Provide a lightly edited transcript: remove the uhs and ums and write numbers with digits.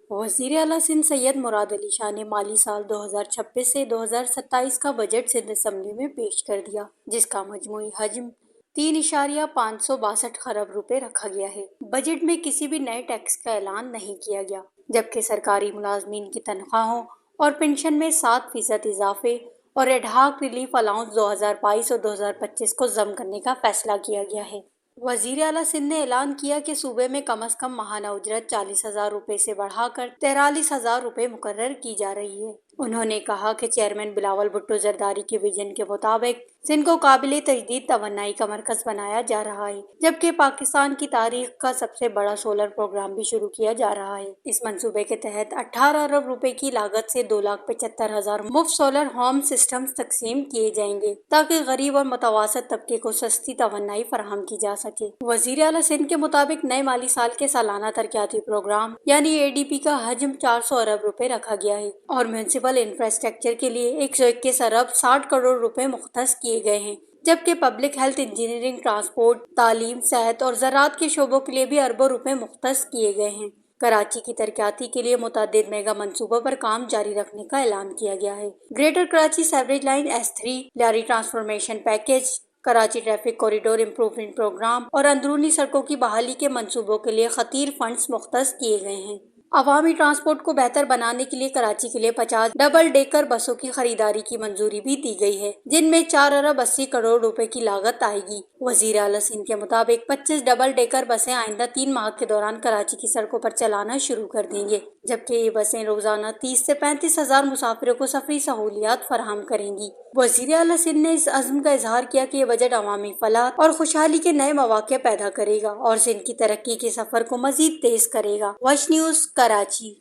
وزیر اعلیٰ سندھ سید مراد علی شاہ نے مالی سال 2026 سے 2027 کا بجٹ سندھ اسمبلی میں پیش کر دیا، جس کا مجموعی حجم 3.562 خرب روپے رکھا گیا ہے۔ بجٹ میں کسی بھی نئے ٹیکس کا اعلان نہیں کیا گیا، جبکہ سرکاری ملازمین کی تنخواہوں اور پنشن میں 7% اضافے اور ایڈہاک ریلیف الاؤنس 2022 اور 2025 کو ضم کرنے کا فیصلہ کیا گیا ہے۔ وزیر اعلیٰ سندھ نے اعلان کیا کہ صوبے میں کم از کم ماہانہ اجرت 40,000 روپے سے بڑھا کر 43,000 روپے مقرر کی جا رہی ہے۔ انہوں نے کہا کہ چیئرمین بلاول بھٹو زرداری کے ویژن کے مطابق سندھ کو قابل تجدید توانائی کا مرکز بنایا جا رہا ہے، جبکہ پاکستان کی تاریخ کا سب سے بڑا سولر پروگرام بھی شروع کیا جا رہا ہے۔ اس منصوبے کے تحت 18 ارب روپے کی لاگت سے 2,75,000 مفت سولر ہوم سسٹمز تقسیم کیے جائیں گے تاکہ غریب اور متوسط طبقے کو سستی توانائی فراہم کی جا سکے۔ وزیر اعلیٰ سندھ کے مطابق نئے مالی سال کے سالانہ ترقیاتی پروگرام یعنی ADP کا حجم 400 ارب روپے رکھا گیا ہے اور میونسپل انفراسٹرکچر کے لیے 121 ارب 60 کروڑ روپے مختص کیے گئے ہیں، جبکہ پبلک ہیلتھ، انجینئرنگ، ٹرانسپورٹ، تعلیم، صحت اور زراعت کے شعبوں کے لیے بھی اربوں روپے مختص کیے گئے ہیں۔ کراچی کی ترقیاتی کے لیے متعدد میگا منصوبوں پر کام جاری رکھنے کا اعلان کیا گیا ہے۔ Greater Karachi sewerage line S3، Lyari transformation package, Karachi traffic corridor improvement programme اور اندرونی سڑکوں کی بحالی کے منصوبوں کے لیے خطیر فنڈز مختص کیے گئے ہیں۔ عوامی ٹرانسپورٹ کو بہتر بنانے کے لیے کراچی کے لیے 50 ڈبل ڈیکر بسوں کی خریداری کی منظوری بھی دی گئی ہے، جن میں 4 ارب 80 کروڑ روپے کی لاگت آئے گی۔ وزیر اعلیٰ سندھ کے مطابق 25 ڈبل ڈیکر بسیں آئندہ 3 ماہ کے دوران کراچی کی سڑکوں پر چلانا شروع کر دیں گے، جبکہ یہ بسیں روزانہ 30 سے 35 ہزار مسافروں کو سفری سہولیات فراہم کریں گی۔ وزیر اعلیٰ سندھ نے اس عزم کا اظہار کیا کہ یہ بجٹ عوامی فلاح اور خوشحالی کے نئے مواقع پیدا کرے گا اور سندھ کی ترقی کے سفر کو مزید تیز کرے گا۔ وش نیوز، کراچی۔